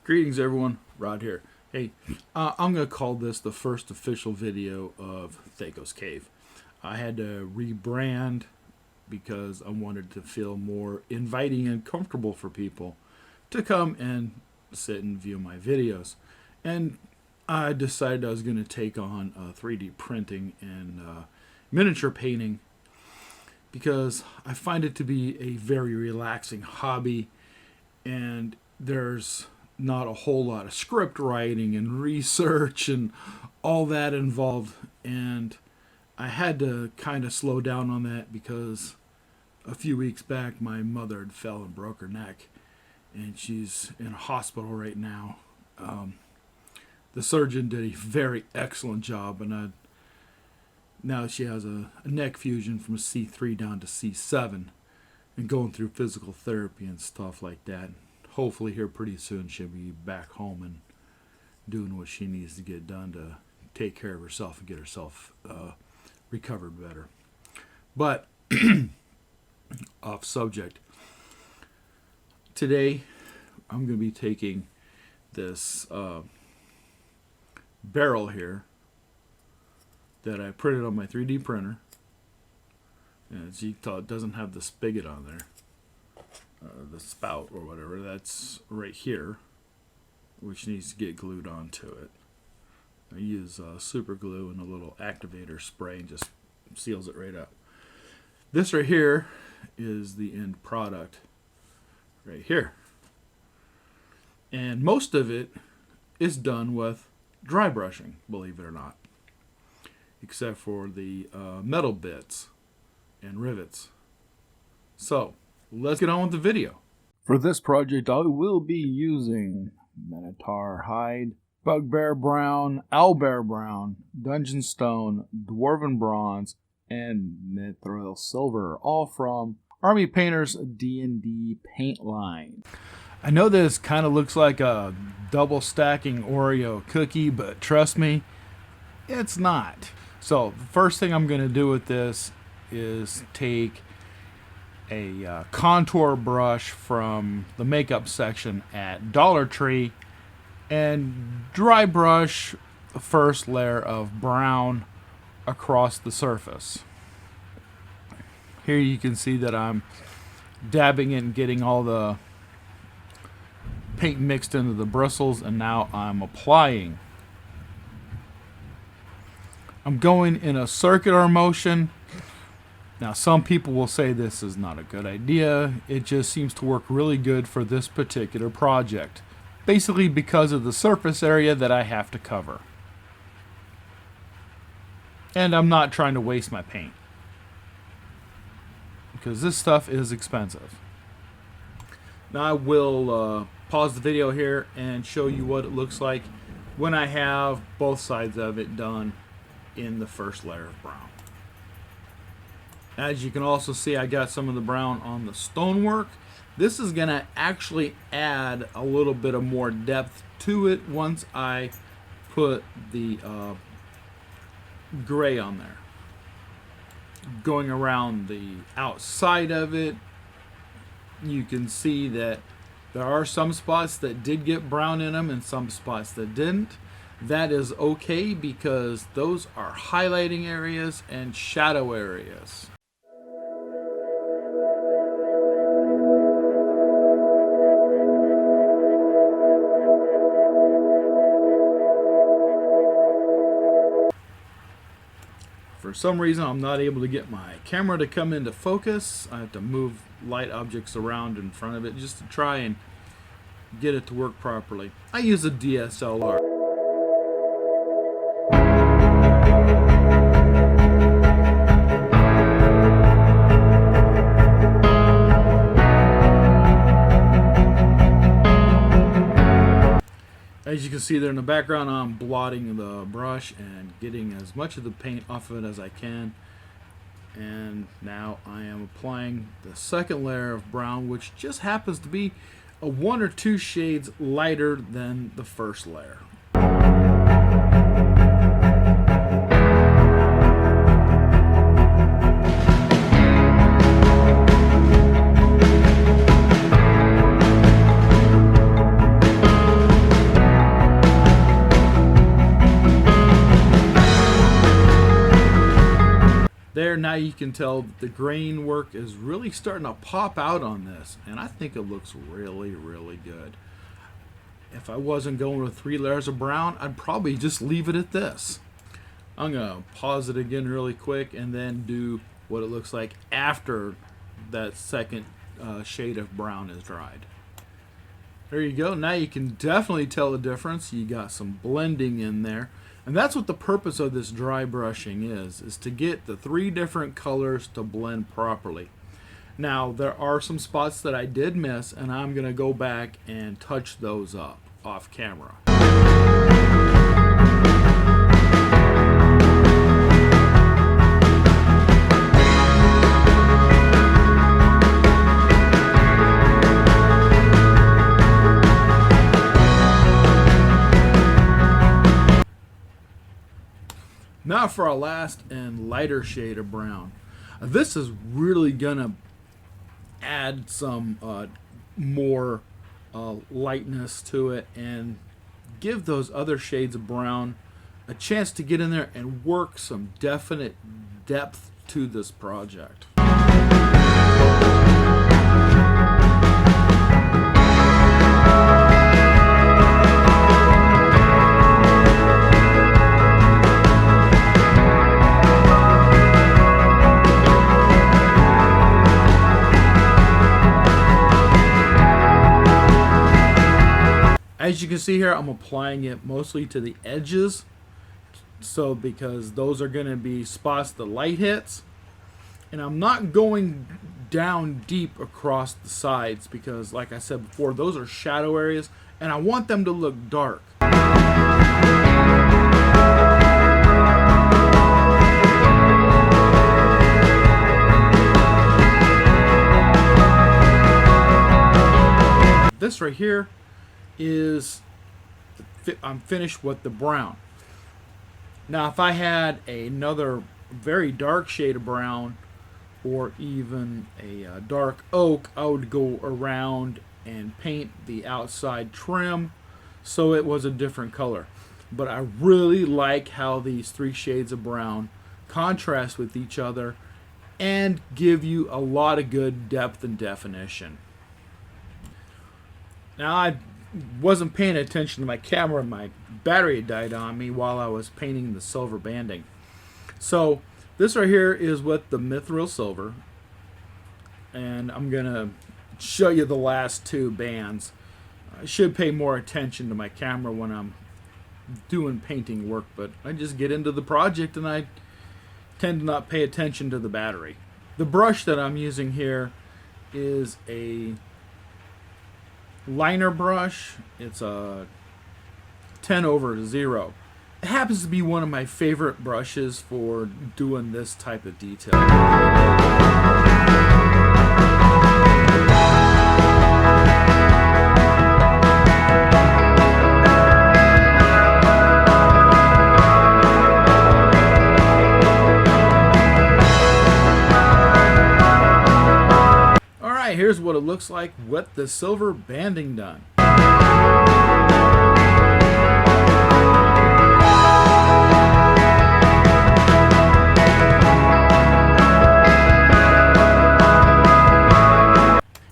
Greetings everyone, Rod here. Hey, I'm going to call this the first official video of Thaco's Cave. I had to rebrand because I wanted to feel more inviting and comfortable for people to come and sit and view my videos. And I decided I was going to take on 3D printing and miniature painting because I find it to be a very relaxing hobby, and there's not a whole lot of script writing and research and all that involved, and I had to kind of slow down on that because a few weeks back my mother had fell and broke her neck, and she's in a hospital right now. The surgeon did a very excellent job, and now she has a neck fusion from C3 down to C7 and going through physical therapy and stuff like that. Hopefully here pretty soon she'll be back home and doing what she needs to get done to take care of herself and get herself recovered better. But off subject, today I'm going to be taking this barrel here that I printed on my 3D printer, and as you can tell, it doesn't have the spigot on there. The spout or whatever, that's right here, which needs to get glued onto it. I use super glue and a little activator spray and just seals it right up. This right here is the end product right here, and most of it is done with dry brushing, believe it or not, except for the metal bits and rivets. So let's get on with the video. For this project, I will be using Minotaur Hide, Bugbear Brown, Owlbear Brown, Dungeon Stone, Dwarven Bronze, and Mithril Silver, all from Army Painter's D&D paint line. I know this kind of looks like a double stacking Oreo cookie, but trust me, it's not. So the first thing I'm going to do with this is take a contour brush from the makeup section at Dollar Tree and dry brush the first layer of brown across the surface. Here you can see that I'm dabbing it and getting all the paint mixed into the bristles, and now I'm applying. I'm going in a circular motion. Now, some people will say this is not a good idea. It just seems to work really good for this particular project, basically because of the surface area that I have to cover. And I'm not trying to waste my paint, because this stuff is expensive. Now I will pause the video here and show you what it looks like when I have both sides of it done in the first layer of brown. As you can also see, I got some of the brown on the stonework. This is going to actually add a little bit of more depth to it once I put the gray on there. Going around the outside of it, you can see that there are some spots that did get brown in them and some spots that didn't. That is okay, because those are highlighting areas and shadow areas. For some reason, I'm not able to get my camera to come into focus. I have to move light objects around in front of it just to try and get it to work properly. I use a DSLR. As you can see there in the background, I'm blotting the brush and getting as much of the paint off of it as I can. And now I am applying the second layer of brown, which just happens to be a 1 or 2 shades lighter than the first layer. here, now you can tell that the grain work is really starting to pop out on this, and I think it looks really, really good. If I wasn't going with 3 layers of brown, I'd probably just leave it at this. I'm going to pause it again really quick and then do what it looks like after that second shade of brown is dried. There you go. Now you can definitely tell the difference. You got some blending in there. And that's what the purpose of this dry brushing is to get the 3 different colors to blend properly. Now, there are some spots that I did miss, and I'm going to go back and touch those up off camera. Now for our last and lighter shade of brown. This is really gonna add some more lightness to it and give those other shades of brown a chance to get in there and work some definite depth to this project. As you can see here, I'm applying it mostly to the edges, so because those are going to be spots the light hits, and I'm not going down deep across the sides because, like I said before, those are shadow areas and I want them to look dark. This right here is I'm finished with the brown. Now if I had another very dark shade of brown or even a dark oak, I would go around and paint the outside trim so it was a different color. But I really like how these 3 shades of brown contrast with each other and give you a lot of good depth and definition. Now I wasn't paying attention to my camera. My battery died on me while I was painting the silver banding. So this right here is with the mithril silver, and I'm gonna show you the last 2 bands. I should pay more attention to my camera when I'm doing painting work, but I just get into the project and I tend to not pay attention to the battery. The brush that I'm using here is a liner brush. It's a 10/0. It happens to be one of my favorite brushes for doing this type of detail. Alright, here's what it looks like with the silver banding done.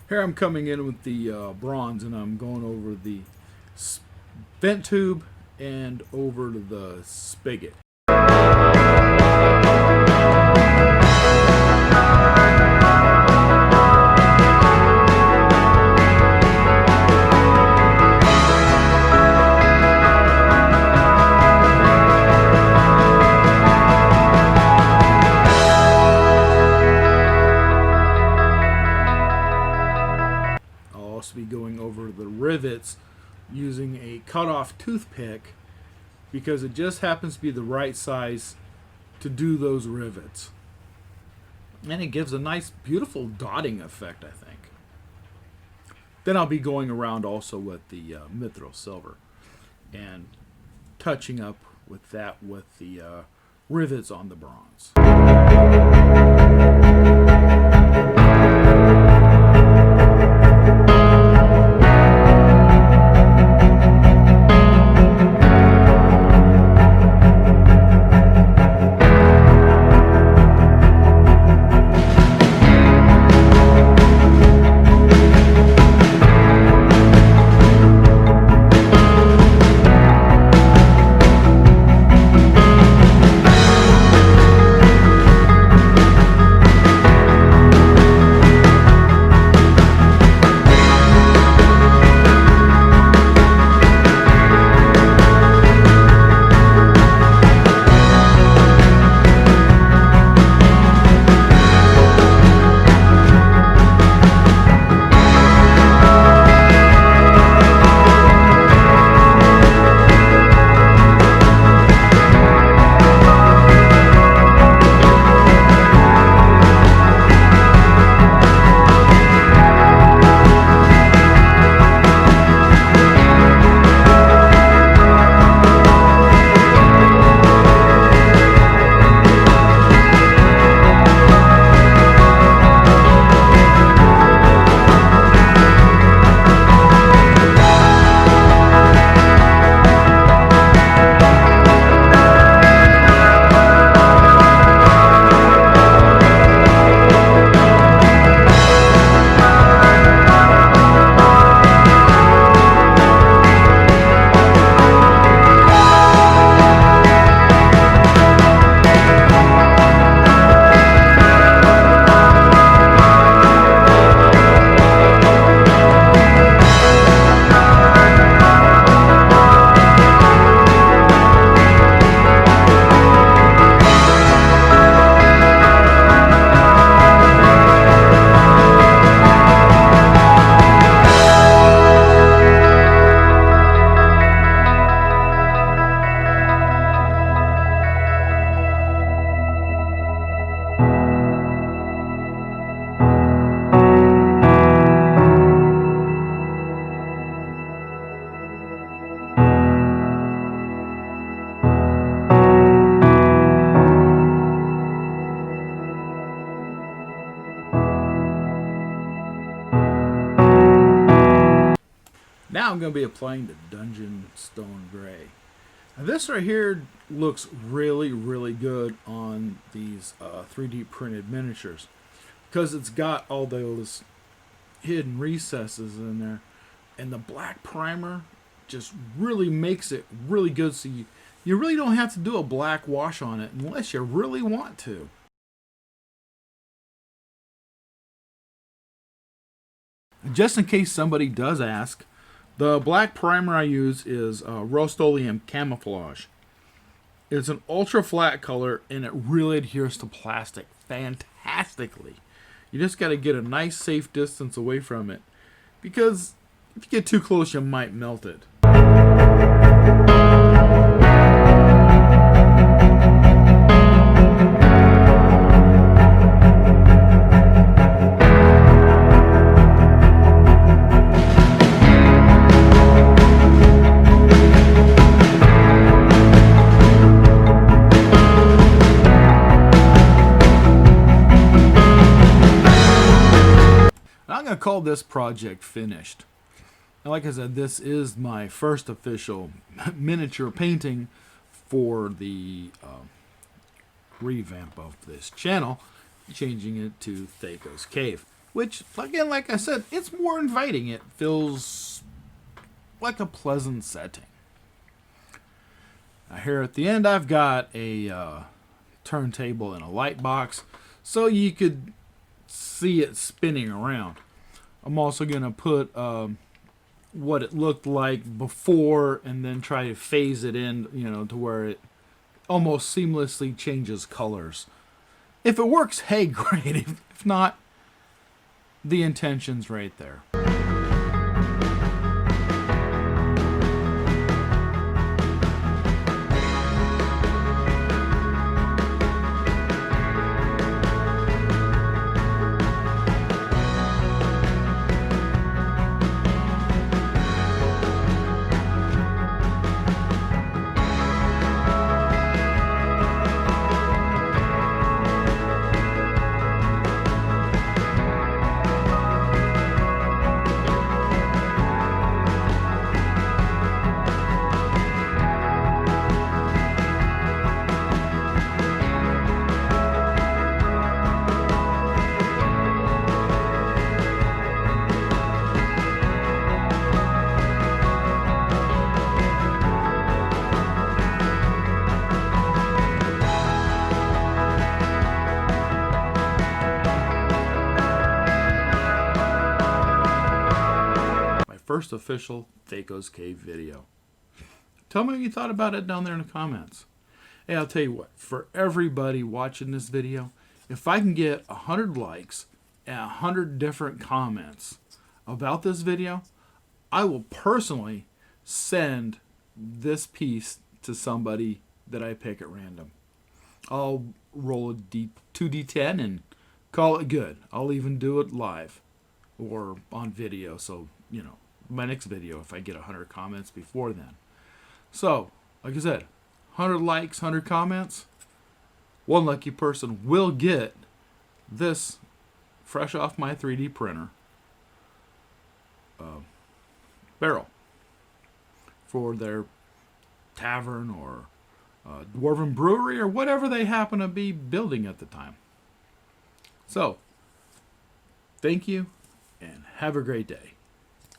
Here I'm coming in with the bronze, and I'm going over the vent tube and over to the spigot. Be going over the rivets using a cut-off toothpick because it just happens to be the right size to do those rivets, and it gives a nice beautiful dotting effect, I think. Then I'll be going around also with the mithril silver and touching up with that with the rivets on the bronze. I'm going to be applying the Dungeon Stone Gray. Now this right here looks really, really good on these 3D printed miniatures because it's got all those hidden recesses in there, and the black primer just really makes it really good, so you really don't have to do a black wash on it unless you really want to. Just in case somebody does ask, the black primer I use is Rust-Oleum Camouflage. It's an ultra flat color and it really adheres to plastic fantastically. You just got to get a nice safe distance away from it, because if you get too close you might melt it. I'm going to call this project finished. And like I said, this is my first official miniature painting for the revamp of this channel, changing it to Thaco's Cave, which, again, like I said, it's more inviting. It feels like a pleasant setting. Now here at the end, I've got a turntable and a light box, so you could see it spinning around. I'm also going to put what it looked like before and then try to phase it in, to where it almost seamlessly changes colors. If it works, hey, great. If not, the intention's right there. First official Thaco's Cave video. Tell me what you thought about it down there in the comments. Hey, I'll tell you what, for everybody watching this video, if I can get 100 likes and 100 different comments about this video, I will personally send this piece to somebody that I pick at random. I'll roll a 2d10 and call it good. I'll even do it live or on video, so, my next video if I get 100 comments before then. So, like I said, 100 likes, 100 comments, one lucky person will get this fresh off my 3D printer barrel for their tavern or Dwarven brewery or whatever they happen to be building at the time. So, thank you and have a great day.